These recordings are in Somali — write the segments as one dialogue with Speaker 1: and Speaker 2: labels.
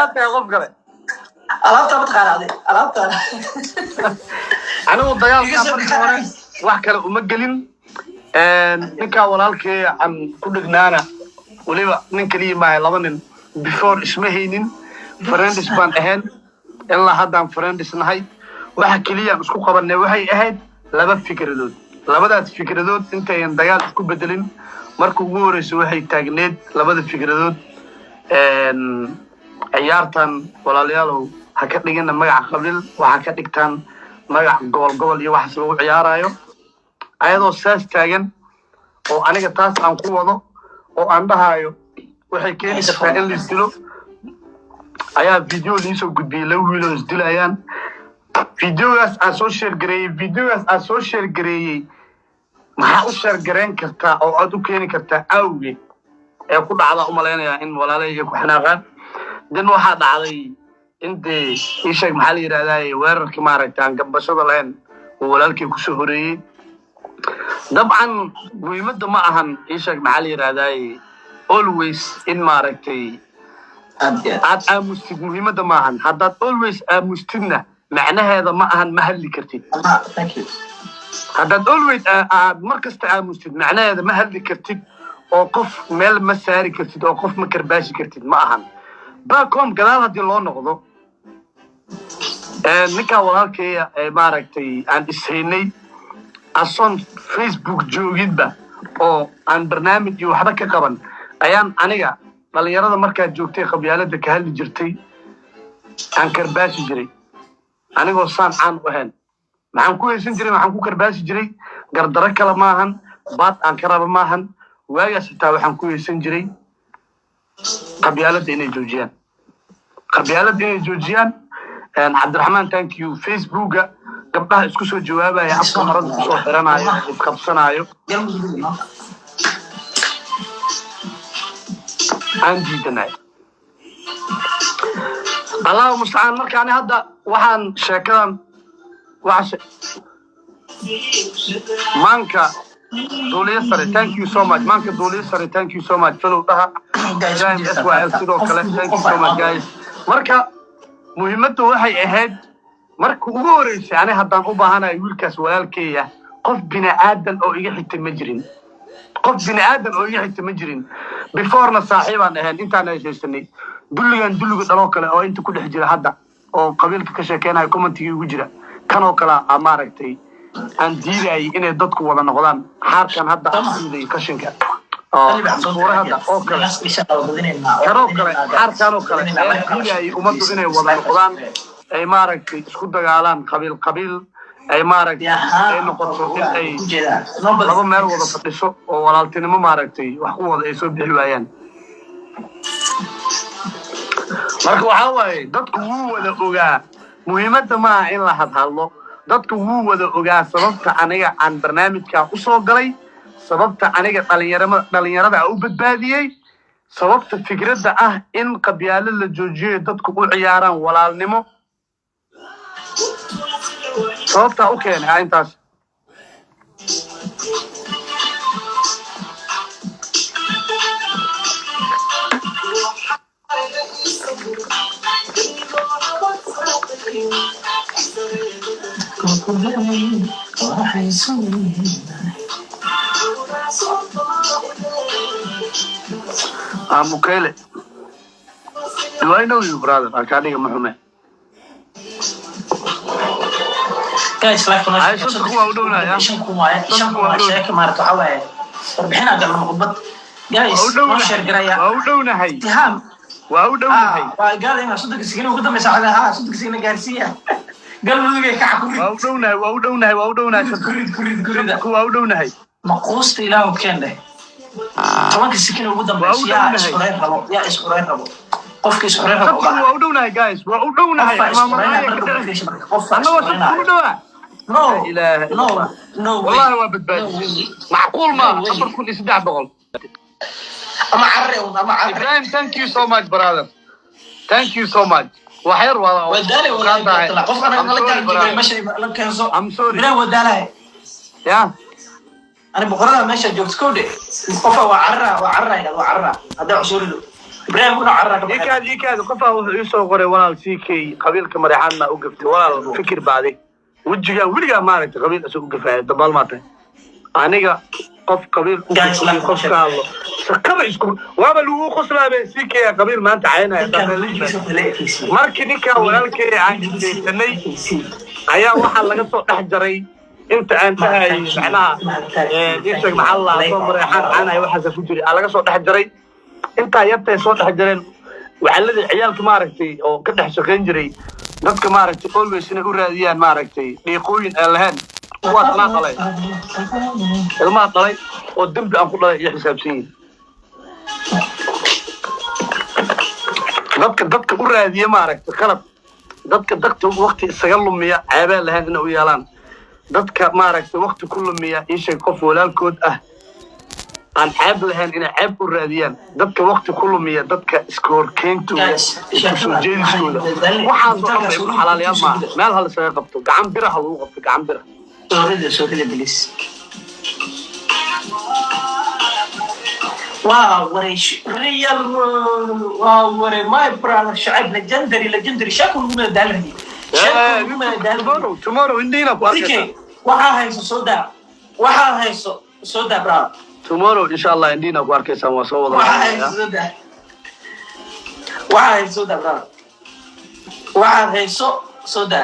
Speaker 1: alaabta qof kale
Speaker 2: alaabta ma taqaanaa alaabta
Speaker 1: anigu dagaalka markii hore wax kale uma gelin ninka walaalkay aan ku dhignaana waliba nin kaliya ma laba nin before isma haynin friends baan ahayn ilaa haddaan friends nahay waxa kaliya isku qabanay waxay ahayd laba fikradood labadaas fikradood intayan dagaal isku bedelin markii ugu horeysay waxay taagneed labada fikradood ciyaartan walaalayaalow ha ka dhigana magac qabiil waxa ka dhigtaan magac gobol iyo wax lagu ciyaarayo ayadoo saas taagan oo aniga taas aan ku wado oo aan dhahayo waxay keeni kartaa in la isdilo ayaa video liisoo gudbiyay laba wiil oo isdilayaan videogaas aan soo share gareeyay maxaa u share gareyn kartaa oo aad u keeni kartaa awgeed ee ku dhacda u malaynayaa in walaalahayga ku xanaaqaan dan waxaa dhacday intee ii sheeg maxaa la yidhahdaa weerarkii maaragtaan gabashada lahayn oo walaalkay kusoo horeeyey dabcan muhiimadda ma ahan ii sheeg maxaa la yidhahdaa always in maaragtay aad aamustid muhiimadda ma ahan haddaad always aamustidna macnaheeda ma ahan ma hadli kartid haddaad always aad mar kasta aamustid macnaheeda ma hadli kartid oo qof meel ma saari kartid oo qof ma karbaashi kartid ma ahan bacom gadaal haddii loo noqdo ninkaa walaalkaya maaragtay aan ishaynay asoon Facebook jooginba oo aan barnaamij iyo waxba ka qaban ayaan aniga dhalinyarada markaad joogtay qabyaalada ka hadli jirtay aan karbaashi jiray anigoo saan caan u ahayn maxaan ku haysan jiray waxaan ku karbaashi jiray gardaro kale maahan baad aan ka raba maahan waagaas xitaa waxaan ku haysan jiray qabyaalada inay joojiyaan cabdiraxmaan thank you Facebooka gabdhaha isku soo jawaabaya afka marada kusoo xiranayo isqabsanayo aan diidanay الله مستعان مركاني هذا وحن شكرا مانكا دولي سري thank you so much مانكا دولي سري thank you so much فلو ده جاي اسوا السيدو كلا thank you so much guys مركا مهمته waxay ahayd marka ugu horeysay ani haddaan u baahanahay wiilkaas walaalkeeya qof bini aadan oo iga xigtay ma jirin before na saaxiibaan ahayn intaan ay haysanay dulliga dhaloo kale oo inta ku dhex jira hadda oo qabiilka ka sheekeenayo commentiga ugu jira kan oo kala maaragtay aan diiday inay dadku wada noqdaan xaarkan hadda asiiday kashinka oo hadda oo kale xaarkan oo kale diiday umadu inay wada noqdaan ay maaragtay isku dagaalaan qabiil ay maaragtay ay noqoto in ay laba meel wada fadhiso oo walaaltinimo maaragtay wax ku wada ay soo bixi waayaan marka waxa waaye dadku wuu wada ogaa muhiimadda ma aha in la hadlo dadku wuu wada ogaa sababta aniga aan barnaamijka u soo galay sababta aniga dhalinyarada u badbaadiyay sababta fikradda ah in qabyaalad la joojiyo dadku u ciyaaraan walaalnimo sababta u keenay intaas Mukele. Do I know you, brother? I can't even remember.
Speaker 2: guys like I should go out on I شاك مارك عواه ربحنا قبل مقبض guys ما شير قرايا
Speaker 1: وأودونا هاي
Speaker 2: تهام
Speaker 1: وأودونا هاي
Speaker 2: قال إنه صدق سكينة وقدم مساعدها صدق سكينة جالسية قال له ذي كعكم وأودونا هاي مقوست إلى وكان ده طبعا السكينة وقدم يا إسرائيل ربو قفك إسرائيل ربو
Speaker 1: وأودونا هاي guys وأودونا هاي
Speaker 2: No,
Speaker 1: والله هو بدبادي معقول ما خبر كل إسداع بغل
Speaker 2: أما عرّي
Speaker 1: إبراهيم thank you so much brother thank you so much وحير والله
Speaker 2: ودالي ولا طلع قف أنا لقى ماشي لك ينزو
Speaker 1: I'm sorry
Speaker 2: بلا ودالي
Speaker 1: يا
Speaker 2: أنا بقرأ ماشي جوكس كودي قفة وعرّة هذا عصوري له إبراهيم كنا عرّا
Speaker 1: يكاد قفا ويسو قري ولا سيكي قبيل كمريحان ما وقفت ولا فكر بعدي وجهي ولقى مارت قبيل اسوق قفا دبال ماتي انيغا قف قبيل قف قالو سكر اسكو وابا لو خسلا بي سيكي قبيل ما انت عينها markii ninka walaalkay aan jeesanay ayaa waxa laga soo dhax jaray inta aan tahay macnaha isag maxalla soo mareexan aanay waxa ku jiri laga soo dhax jaray inta yartay soo dhax jareen waxalladii ciyaalka maaragtay oo ka dhax shaqeyn jiray dadka maaragtay always inay u raadiyaan maaragtay dhiiqooyin aan lahayn kuwaas la qalay ilmaha qalay oo dambi aan ku dhalay iyo xisaabsan dadka u raadiya maaragtay qalab dadka waqti isaga lumiya ceebaa lahayn inay u yeelaan dadka maaragtay waqti ku lumiya ishay qof walaalkood ah aan ceeb lahayn inay ceeb u raadiyaan dadka waqti ku lumiya dadka iskoorkeentuda isku jeediskooda waxaas oo dhan bay xalaalayaal maaha meel hal isaga qabto gacan biraha lagu qabto gacan bira
Speaker 2: soorida bilis واو ريال واو ماي برادر شعب ليجندري شكله من دالني شكله من دالني
Speaker 1: tomorrow indina
Speaker 2: باركه waxa hayso soda bra
Speaker 1: tomorrow inshallah indina ku arkaysan waa soo wada
Speaker 2: waxa hayso soda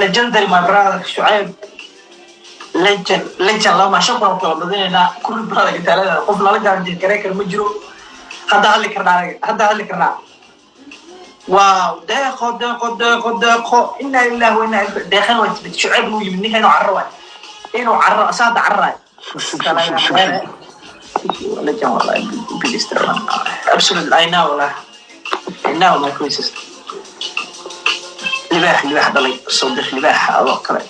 Speaker 2: legendary my brother شعب لجن لما شكرا كلا بدينا كل برا قتالنا قفنا لقى عند كريكر مجرو هذا اللي كرنا واو داخل إنا لله وإنا داخل وتبت شعب نو يمني هنا عرّوا إنه عرّ أساد عرّ لجن والله بيسترنا absolutely I know my princess لباح ضلي صدق لباح الله كله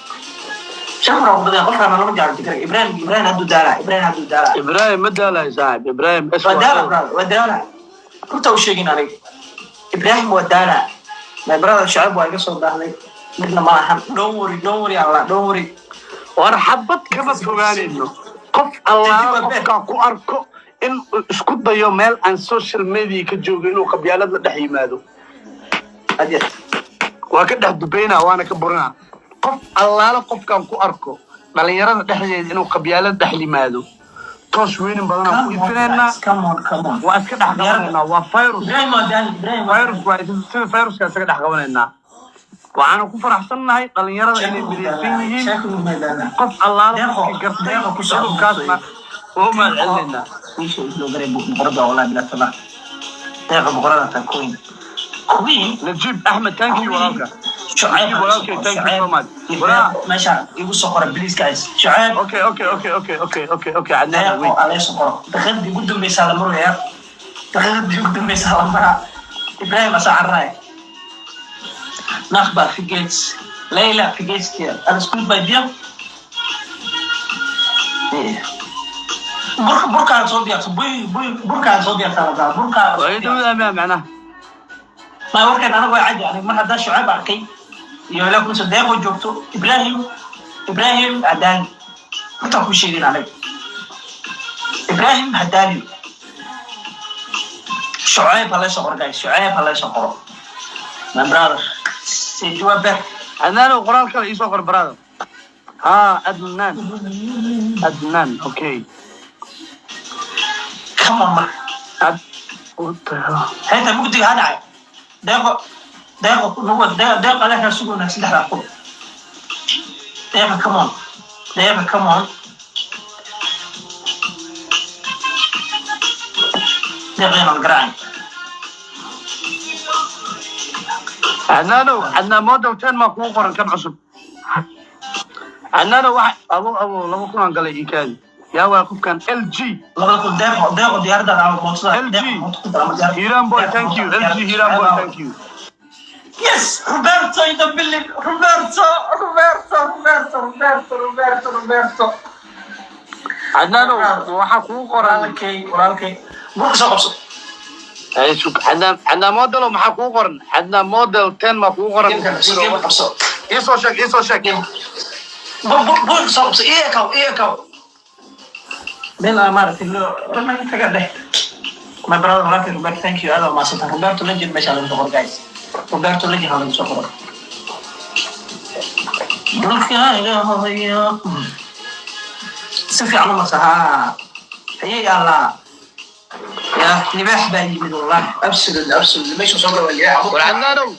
Speaker 2: شهر وبدأ قفنا ما نرجع نتكلم إبراهيم هدو دارا
Speaker 1: إبراهيم مدالا يا صاحب إبراهيم
Speaker 2: ودارا كنت أوشيجين عليك إبراهيم ودارا ما برا الشعب واقع صوت عليك مثل ما هم دوري الله دوري
Speaker 1: ورحبت كما تقولين إنه قف الله كأكو أركو إن اسكت ضيو ميل عن سوشيال ميديا كجوجينو قبيلات لدحي مادو
Speaker 2: أديت
Speaker 1: وكده دبينا وأنا كبرنا قف الله قف كان كو أركو dhalinyarada dhexdeeda inuu qabyaalad dhex limaado toos weyn badan ku ifinayna waa iska dhex qabanayna waa virus waa sida viruska iska dhex qabanayna waxaan ku faraxsanahay dhalinyarada inay midaysan yihiin qof Allah qofkii gartay qofkaasna oo ma celinayna
Speaker 2: loo garay boqorada walaal bila sabah deeqa boqorada ta queen
Speaker 1: نجيب احمد تانكي وراك
Speaker 2: شعيب
Speaker 1: وراك تانكي سو ماتش
Speaker 2: ورا ماشي يقول سقر بليز جايز شعيب
Speaker 1: اوكي عندنا
Speaker 2: وين عليه سقر دخل دي قدام بيسال مرو يا دخل دي قدام بيسال مرا ابراهيم اسعر راي نخبر في جيتس ليلى في جيتس كده انا سكول باي ديم بركة صوتيا بركة صوتيا ترى بركة
Speaker 1: ويدو معناه
Speaker 2: ما وركن أنا قاعد عادي يعني ما حدا شعب عقي يقول لك مثلا ده وجبته إبراهيم عداني ما تأكل شيء عليه إبراهيم هداني شعيب الله يسقر جاي شعيب الله يسقر ما برادر سيجوا بك
Speaker 1: أنا لو قرأت كلا يسقر برادر أدنان أوكي
Speaker 2: كم مرة هذا مقدر هذا دقيقة هو دقيقة لا يسوق نفس الحلقة دقيقة كمان دقيقة القرآن
Speaker 1: عندنا مودة وتين ما قوقرن كم عصب عندنا واحد أبو لما كنا قال لي كان يا واقف كان LG
Speaker 2: لما كنت دقيقة ديار ده على الموصل
Speaker 1: LG هيران بوي ثانك يو LG هيران بوي ثانك يو
Speaker 2: يس روبرتو يدبلك روبرتو
Speaker 1: عندنا واحد قوقرن
Speaker 2: ورالكي بوكس أقصد
Speaker 1: أي شو عندنا موديل وما قوقرن عندنا موديل 10 ما قوقرن يسوى شك
Speaker 2: بوكس أقصد إيه كاو بين امارة اللي رنا تقعد my brother Roberto Roberto thank you هذا ما صدق Roberto legend مش على الدور guys Roberto legend على الدور دولك يا سفي على مسها هي الله يا نباح باي من الله ابسل مش صبر ولا
Speaker 1: والعنانو